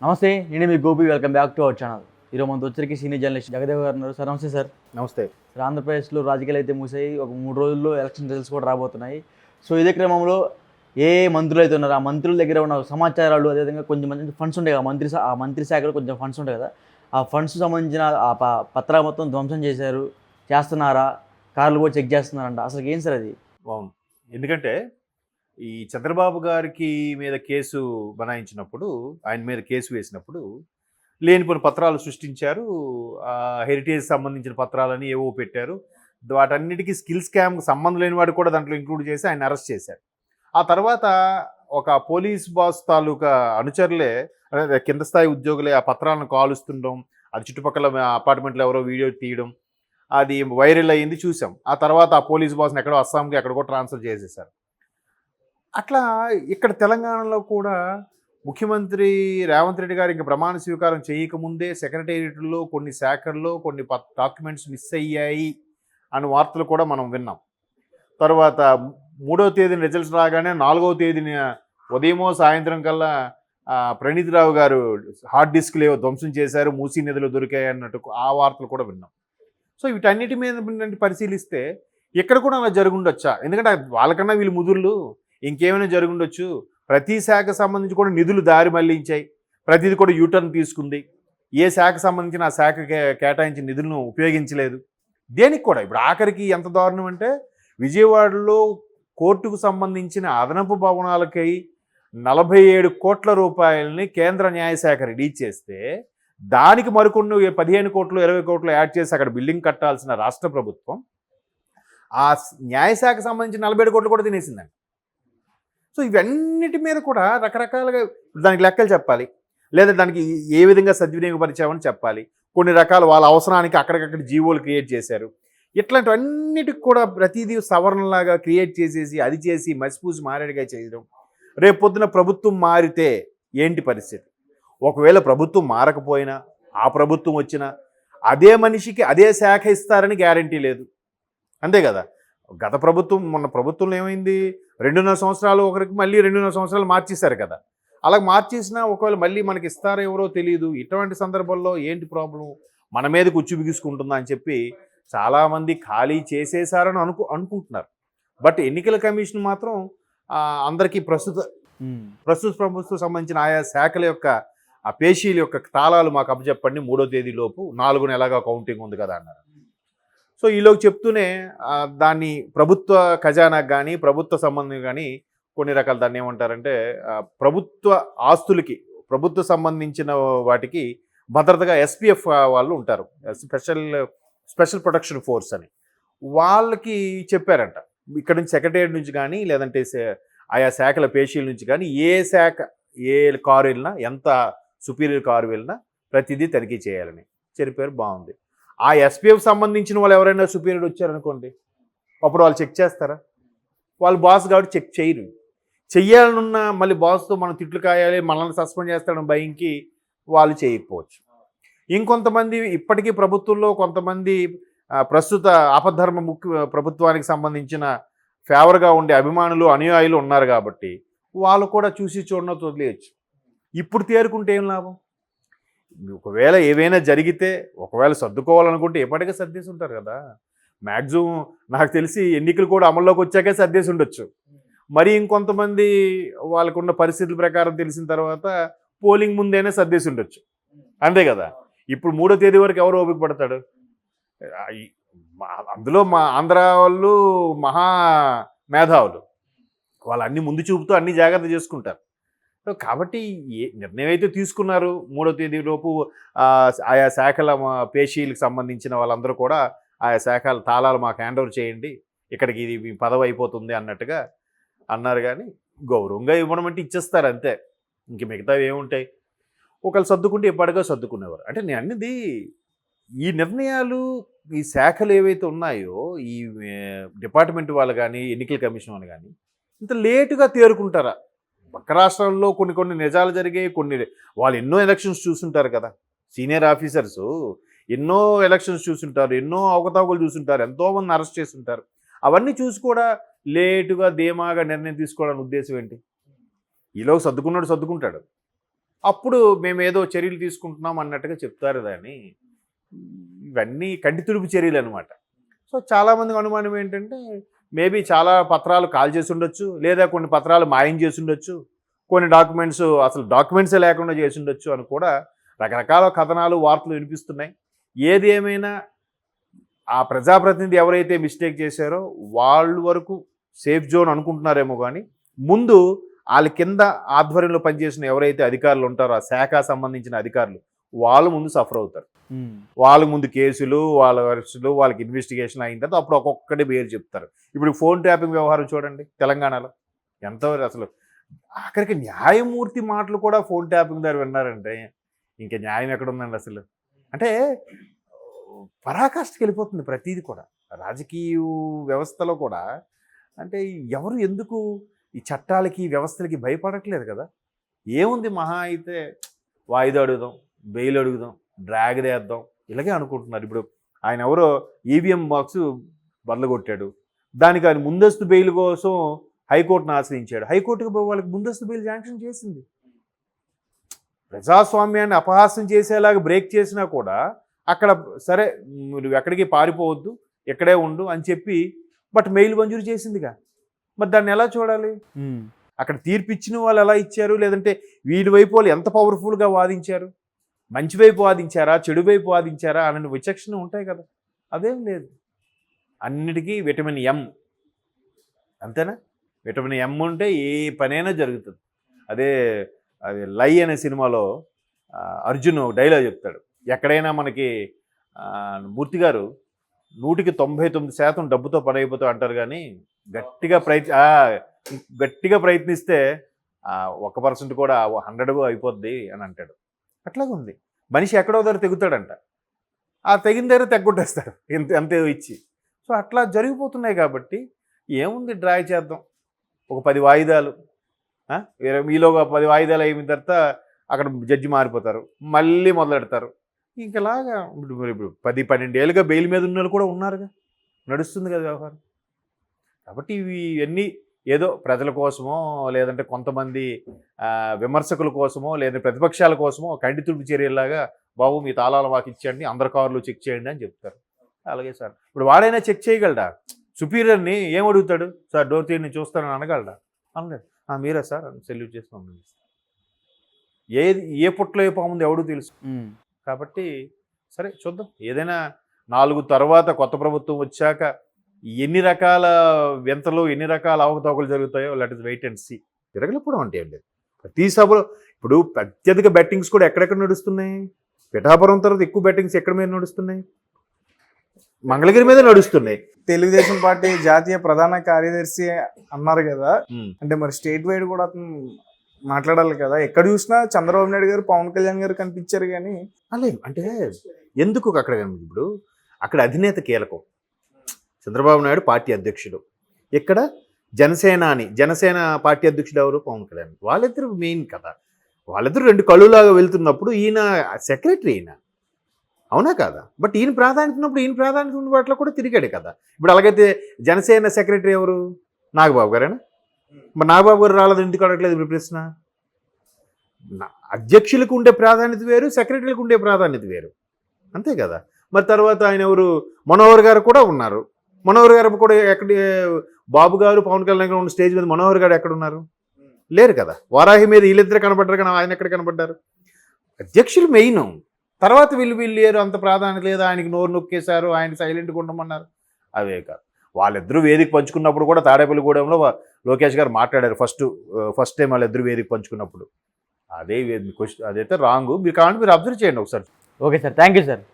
నమస్తే, నేను మీ Gopi. Welcome back to our channel. ఈరోజు మనతో వచ్చరికి సీనియర్ జర్నలిస్ట్ జగదేవ్ గారు ఉన్నారు. సార్ నమస్తే సార్. నమస్తే. సార్, ఆంధ్రప్రదేశ్లో రాజకీయాలు అయితే మూసాయి. ఒక 3 రోజుల్లో ఎలక్షన్ రిజల్ట్స్ కూడా రాబోతున్నాయి. సో ఇదే క్రమంలో ఏ మంత్రులు అయితే ఉన్నారో ఆ మంత్రుల దగ్గర ఉన్న సమాచారాలు, అదేవిధంగా కొంచెం మంది ఫండ్స్ ఉంటాయి కదా, ఆ మంత్రి శాఖలో కొంచెం ఫండ్స్ ఉంటాయి కదా, ఆ ఫండ్స్ సంబంధించిన ఆ పత్రాలు మొత్తం ధ్వంసం చేస్తున్నారా, కార్లు కూడా చెక్ చేస్తున్నారంట. అసలు ఏం సార్ అది? అవును. ఎందుకంటే ఈ చంద్రబాబు గారికి మీద కేసు బనాయించినప్పుడు, ఆయన మీద కేసు వేసినప్పుడు లేనిపోని పత్రాలు సృష్టించారు. హెరిటేజ్ సంబంధించిన పత్రాలని ఏవో పెట్టారు. వాటన్నిటికీ స్కిల్ స్కామ్కి సంబంధం లేని వాడు కూడా దాంట్లో ఇంక్లూడ్ చేసి ఆయన అరెస్ట్ చేశారు. ఆ తర్వాత ఒక పోలీస్ బాస్ తాలూకా అనుచరులే, కింద స్థాయి ఉద్యోగులే ఆ పత్రాలను కాలుస్తుండడం, అది చుట్టుపక్కల అపార్ట్మెంట్లో ఎవరో వీడియో తీయడం, అది వైరల్ అయ్యింది, చూసాం. ఆ తర్వాత ఆ పోలీస్ బాస్ని ఎక్కడో అస్సాంకి ఎక్కడికో ట్రాన్స్ఫర్ చేసేసారు. అట్లా ఇక్కడ తెలంగాణలో కూడా ముఖ్యమంత్రి రేవంత్ రెడ్డి గారు ఇంక ప్రమాణ స్వీకారం చేయకముందే సెక్రటేరియట్లో కొన్ని శాఖల్లో కొన్ని డాక్యుమెంట్స్ మిస్ అయ్యాయి అనే వార్తలు కూడా మనం విన్నాం. తర్వాత 3వ తేదీన రిజల్ట్స్ రాగానే 4వ తేదీన ఉదయమో సాయంత్రం కల్లా ప్రణీత్ రావు గారు హార్డ్ డిస్క్లు ఏవో ధ్వంసం చేశారు, మూసీ నిధులు దొరికాయి అన్నట్టు ఆ వార్తలు కూడా విన్నాం. సో వీటన్నిటి మీద పరిశీలిస్తే ఇక్కడ కూడా అలా జరుగుండొచ్చా? ఎందుకంటే వాళ్ళకన్నా వీళ్ళు ముదుర్లు, ఇంకేమైనా జరుగుండొచ్చు. ప్రతి శాఖకు సంబంధించి కూడా నిధులు దారి మళ్లించాయి, ప్రతిది కూడా యూటర్న్ తీసుకుంది. ఏ శాఖకు సంబంధించిన ఆ శాఖ కేటాయించిన నిధులను ఉపయోగించలేదు దేనికి కూడా. ఇప్పుడు ఆఖరికి ఎంత దారుణం అంటే, విజయవాడలో కోర్టుకు సంబంధించిన అదనపు భవనాలకై 47 కోట్ల రూపాయలని కేంద్ర న్యాయశాఖ రిలీజ్ చేస్తే, దానికి మరికొన్ని 15 కోట్లు 20 కోట్లు యాడ్ చేసి అక్కడ బిల్డింగ్ కట్టాల్సిన రాష్ట్ర ప్రభుత్వం ఆ న్యాయశాఖకు సంబంధించిన 47 కోట్లు కూడా తినేసిందండి. సో ఇవన్నిటి మీద కూడా రకరకాలుగా దానికి లెక్కలు చెప్పాలి, లేదా దానికి ఏ విధంగా సద్వినియోగపరిచామని చెప్పాలి. కొన్ని రకాల వాళ్ళ అవసరానికి అక్కడికక్కడ జీవోలు క్రియేట్ చేశారు. ఇట్లాంటివన్నిటికి కూడా ప్రతిదీ సవరణలాగా క్రియేట్ చేసేసి అది చేసి మసిపూసి మారేడుగా చేయడం. రేపు పొద్దున ప్రభుత్వం మారితే ఏంటి పరిస్థితి? ఒకవేళ ప్రభుత్వం మారకపోయినా, ఆ ప్రభుత్వం వచ్చినా అదే మనిషికి అదే శాఖ ఇస్తారని గ్యారంటీ లేదు. అంతే కదా. గత ప్రభుత్వం, మొన్న ప్రభుత్వంలో ఏమైంది, 2.5 సంవత్సరాలు ఒకరికి, మళ్ళీ 2.5 సంవత్సరాలు మార్చేశారు కదా. అలా మార్చేసినా ఒకవేళ మళ్ళీ మనకి ఇస్తారో ఎవరో తెలియదు. ఇటువంటి సందర్భంలో ఏంటి ప్రాబ్లం, మన మీద కుచ్చు బిగుసుకుంటుందా అని చెప్పి చాలామంది ఖాళీ చేసేసారని అనుకుంటున్నారు. బట్ ఎన్నికల కమిషన్ మాత్రం అందరికీ ప్రస్తుత ప్రభుత్వం సంబంధించిన ఆయా శాఖల యొక్క ఆ పేషీల యొక్క తాళాలు మాకు అప్పచెప్పండి 3వ తేదీలోపు, 4 నెలగా కౌంటింగ్ ఉంది కదా అన్నారు. సో ఈలోకి చెప్తూనే దాన్ని ప్రభుత్వ ఖజానాకు కానీ ప్రభుత్వ సంబంధం కానీ కొన్ని రకాల దాన్ని ఏమంటారంటే, ప్రభుత్వ ఆస్తులకి, ప్రభుత్వ సంబంధించిన వాటికి భద్రతగా ఎస్పీఎఫ్ వాళ్ళు ఉంటారు, స్పెషల్ ప్రొటెక్షన్ ఫోర్స్ అని. వాళ్ళకి చెప్పారంట, ఇక్కడ నుంచి సెక్రటేరియట్ నుంచి కానీ లేదంటే ఆయా శాఖల పేషీల నుంచి కానీ ఏ శాఖ ఏ కారు వెళ్ళినా, ఎంత సుపీరియర్ కారు వెళ్ళినా ప్రతిదీ తనిఖీ చేయాలని చెప్పారు. బాగుంది. ఆ ఎస్పీఎఫ్ సంబంధించిన వాళ్ళు ఎవరైనా సుపీరియర్ వచ్చారనుకోండి, అప్పుడు వాళ్ళు చెక్ చేస్తారా? వాళ్ళు బాస్ కాబట్టి చెక్ చేయరు. చెయ్యాలనున్న మళ్ళీ బాస్తో మనం తిట్లు కాయాలి, మనల్ని సస్పెండ్ చేస్తాడని భయంకి వాళ్ళు చేయకపోవచ్చు. ఇంకొంతమంది ఇప్పటికీ ప్రభుత్వంలో కొంతమంది ప్రస్తుత ఆపద్ధర్మ ప్రభుత్వానికి సంబంధించిన ఫేవర్గా ఉండే అభిమానులు అనుయాయులు ఉన్నారు కాబట్టి వాళ్ళు కూడా చూసి చూడనో వదిలేయచ్చు. ఇప్పుడు తేరుకుంటే ఏం లాభం? ఒకవేళ ఏవైనా జరిగితే, ఒకవేళ సర్దుకోవాలనుకుంటే ఎప్పటికే సర్దేసి ఉంటారు కదా. మ్యాక్సిమం నాకు తెలిసి ఎన్నికలు కూడా అమల్లోకి వచ్చాకే సర్దేసి ఉండొచ్చు. మరి ఇంకొంతమంది వాళ్ళకున్న పరిస్థితుల ప్రకారం తెలిసిన తర్వాత పోలింగ్ ముందైనా సర్దేసి ఉండొచ్చు. అంతే కదా. ఇప్పుడు 3వ తేదీ వరకు ఎవరు ఓపిక పడతాడు? అందులో మా ఆంధ్ర వాళ్ళు మహా మేధావులు, వాళ్ళు అన్ని ముందు చూపుతూ అన్ని జాగ్రత్త చేసుకుంటారు. కాబట్టి ఏ నిర్ణయం అయితే తీసుకున్నారు 3వ తేదీలోపు ఆయా శాఖల పేషీలకు సంబంధించిన వాళ్ళందరూ కూడా ఆయా శాఖల తాళాలు మాకు హ్యాండ్ ఓవర్ చేయండి, ఇక్కడికి ఇది మీ పదవి అయిపోతుంది అన్నట్టుగా అన్నారు. కానీ గౌరవంగా ఇవ్వడం అంటే ఇచ్చేస్తారు అంతే, ఇంక మిగతావి ఏముంటాయి. ఒకళ్ళు సర్దుకుంటే ఎప్పటికో సర్దుకునేవారు. అంటే నేను అన్నది, ఈ నిర్ణయాలు ఈ శాఖలు ఏవైతే ఉన్నాయో, ఈ డిపార్ట్మెంట్ వాళ్ళు కానీ ఎన్నికల కమిషన్ వాళ్ళు కానీ ఇంత లేటుగా తేరుకుంటారా? పక్క రాష్ట్రాల్లో కొన్ని నిజాలు జరిగాయి, వాళ్ళు ఎన్నో ఎలక్షన్స్ చూసుంటారు కదా. సీనియర్ ఆఫీసర్స్ ఎన్నో ఎలక్షన్స్ చూసుంటారు, ఎన్నో అవకతవకలు చూసుంటారు, ఎంతోమంది అరెస్ట్ చేస్తుంటారు. అవన్నీ చూసి కూడా లేటుగా ధీమాగా నిర్ణయం తీసుకోవడానికి ఉద్దేశం ఏంటి? ఈలోగా సర్దుకున్నాడు సర్దుకుంటాడు. అప్పుడు మేము ఏదో చర్యలు తీసుకుంటున్నాం అన్నట్టుగా చెప్తారు దాన్ని. ఇవన్నీ కంటి తుడుపు చర్యలు అనమాట. సో చాలామందికి అనుమానం ఏంటంటే మేబీ చాలా పత్రాలు కాల్ చేసి ఉండొచ్చు, లేదా కొన్ని పత్రాలు మాయం చేసి ఉండొచ్చు, కొన్ని డాక్యుమెంట్స్ అసలు డాక్యుమెంట్సే లేకుండా చేసి ఉండొచ్చు అని కూడా రకరకాల కథనాలు వార్తలు వినిపిస్తున్నాయి. ఏది ఏమైనా ఆ ప్రజాప్రతినిధి ఎవరైతే మిస్టేక్ చేశారో వాళ్ళు వరకు సేఫ్ జోన్ అనుకుంటున్నారేమో కానీ ముందు వాళ్ళ కింద ఆధ్వర్యంలో పనిచేసిన ఎవరైతే అధికారులు ఉంటారో ఆ శాఖ సంబంధించిన అధికారులు వాళ్ళు ముందు సఫర్ అవుతారు. వాళ్ళ ముందు కేసులు, వాళ్ళ అరెస్టులు, వాళ్ళకి ఇన్వెస్టిగేషన్ అయిన తర్వాత అప్పుడు ఒక్కొక్కటి పేరు చెప్తారు. ఇప్పుడు ఫోన్ ట్యాపింగ్ వ్యవహారం చూడండి తెలంగాణలో ఎంతవరకు అసలు ఆఖరికి న్యాయమూర్తి మాటలు కూడా ఫోన్ ట్యాపింగ్ ద్వారా విన్నారంటే ఇంకా న్యాయం ఎక్కడ ఉందండి అసలు. అంటే పరాకాష్ఠకి వెళ్ళిపోతుంది ప్రతిదీ కూడా రాజకీయ వ్యవస్థలో కూడా. అంటే ఎవరు ఎందుకు ఈ చట్టాలకి వ్యవస్థలకి భయపడట్లేదు కదా. ఏముంది మహా అయితే వాయిదా అడుగుదాం, బెయిల్ అడుగుదాం, డ్రాగ్ చేద్దాం ఇలాగే అనుకుంటున్నారు. ఇప్పుడు ఆయన ఎవరో ఈవీఎం బాక్స్ బదలగొట్టాడు, దానికి ఆయన ముందస్తు బెయిల్ కోసం హైకోర్టును ఆశ్రయించాడు. హైకోర్టుకు వాళ్ళకి ముందస్తు బెయిల్ శాంక్షన్ చేసింది. ప్రజాస్వామ్యాన్ని అపహాస్యం చేసేలాగా బ్రేక్ చేసినా కూడా అక్కడ సరే నువ్వు ఎక్కడికి పారిపోవద్దు, ఎక్కడే ఉండు అని చెప్పి బట్ మెయిల్ మంజూరు చేసిందిగా. మరి దాన్ని ఎలా చూడాలి? అక్కడ తీర్పు ఇచ్చిన వాళ్ళు ఎలా ఇచ్చారు, లేదంటే వీడి వైపు వాళ్ళు ఎంత పవర్ఫుల్గా వాదించారు, మంచి వైపు వాదించారా, చెడు వైపు వాదించారా అనే విచక్షణ ఉంటాయి కదా. అదేం లేదు, అన్నిటికీ విటమిన్ ఎం అంతేనా. విటమిన్ ఎం ఉంటే ఏ పనైనా జరుగుతుంది. అదే లై అనే సినిమాలో అర్జున్ డైలాగ్ చెప్తాడు, ఎక్కడైనా మనకి మూర్తి గారు 199% డబ్బుతో పని అయిపోతా అంటారు, కానీ గట్టిగా ప్రయత్నిస్తే 1% కూడా 100 అయిపోద్ది అని అంటాడు. అట్లాగే ఉంది, మనిషి ఎక్కడో దగ్గర తెగుతాడంట, ఆ తెగిన దగ్గర తెగ్గొట్టేస్తారు అంతే ఇచ్చి. సో అట్లా జరిగిపోతున్నాయి కాబట్టి ఏముంది, డ్రా చేద్దాం ఒక 10 వాయిదాలు, మీలోగా 10 వాయిదాలు అయిన తర్వాత అక్కడ జడ్జి మారిపోతారు, మళ్ళీ మొదలెడతారు. ఇంకలాగా ఇప్పుడు 10-12 ఏళ్ళుగా బెయిల్ మీద ఉన్న వాళ్ళు కూడా ఉన్నారుగా, నడుస్తుంది కదా వ్యవహారం. కాబట్టి ఇవన్నీ ఏదో ప్రజల కోసమో, లేదంటే కొంతమంది విమర్శకుల కోసమో, లేదా ప్రతిపక్షాల కోసమో కంటి తుడుపు చర్యలాగా బాబు మీ తాళాలు మాకు ఇచ్చేయండి, అందరి కార్లు చెక్ చేయండి అని చెప్తారు. అలాగే సార్, ఇప్పుడు వాడైనా చెక్ చేయగలడా? సుపీరియర్ని ఏం అడుగుతాడు? సార్ డోర్ తీయని చూస్తానని అనగలడా? అనలేదు. మీరా సార్ సెల్యూట్ చేసి పంపిస్తాను. ఏ పుట్లో ఏ పాముంది ఎవడూ తెలుసు. కాబట్టి సరే చూద్దాం, ఏదైనా 4 తర్వాత కొత్త ప్రభుత్వం వచ్చాక ఎన్ని రకాల వింతలు, ఎన్ని రకాల అవకతవకలు జరుగుతాయో let us wait and see. తిరగలిపోవడం అంటే ఏం లేదు. ప్రతి సభలో ఇప్పుడు అత్యధిక బెట్టింగ్స్ కూడా ఎక్కడెక్కడ నడుస్తున్నాయి? పిఠాపురం తర్వాత ఎక్కువ బెట్టింగ్స్ ఎక్కడ మీద నడుస్తున్నాయి? మంగళగిరి మీద నడుస్తున్నాయి. తెలుగుదేశం పార్టీ జాతీయ ప్రధాన కార్యదర్శి అన్నారు కదా, అంటే మరి స్టేట్ వైడ్ కూడా అతను మాట్లాడాలి కదా. ఎక్కడ చూసినా చంద్రబాబు నాయుడు గారు, పవన్ కళ్యాణ్ గారు కనిపించారు కానీ అలే అంటే ఎందుకు అక్కడ ఇప్పుడు అక్కడ అధినేత కీలకం. చంద్రబాబు నాయుడు పార్టీ అధ్యక్షుడు, ఇక్కడ జనసేన పార్టీ అధ్యక్షుడు ఎవరు? పవన్ కళ్యాణ్. వాళ్ళిద్దరు మెయిన్ కదా. వాళ్ళిద్దరు 2 కళ్ళులాగా వెళ్తున్నప్పుడు ఈయన సెక్రటరీ, ఈయన అవునా కదా. బట్ ఈయన ప్రాధాన్యత ఉన్నప్పుడు ఈయన ప్రాధాన్యత ఉన్న వాటిలో కూడా తిరిగాడు కదా. ఇప్పుడు అలాగైతే జనసేన సెక్రటరీ ఎవరు? నాగబాబు గారేనా? మరి నాగబాబు గారు రాలేదు, ఎందుకు అడగలేదు? ఇప్పుడు ప్రశ్న. అధ్యక్షులకు ఉండే ప్రాధాన్యత వేరు, సెక్రటరీలకు ఉండే ప్రాధాన్యత వేరు, అంతే కదా. మరి తర్వాత ఆయన ఎవరు? మనోహర్ గారు కూడా ఉన్నారు. మనోహర్ గారు కూడా ఎక్కడ? బాబు గారు, పవన్ కళ్యాణ్ గారు ఉన్న స్టేజ్ మీద మనోహర్ గారు ఎక్కడ ఉన్నారు? లేరు కదా. వారాహి మీద వీళ్ళిద్దరు కనబడ్డారు కానీ ఆయన ఎక్కడ కనబడ్డారు? అధ్యక్షులు మెయిన్, తర్వాత వీళ్ళు లేరు, అంత ప్రాధాన్యత లేదు. ఆయనకి నోరు నొక్కేశారు, ఆయన సైలెంట్గా ఉండమన్నారు. అవే కాదు, వాళ్ళిద్దరూ వేదిక పంచుకున్నప్పుడు కూడా తాడేపల్లిగూడెంలో లోకేష్ గారు మాట్లాడారు ఫస్ట్ టైం వాళ్ళిద్దరూ వేదిక పంచుకున్నప్పుడు. అదైతే రాంగ్. మీరు కావాలంటే మీరు అబ్జర్వ్ చేయండి ఒకసారి. Okay sir, thank you sir.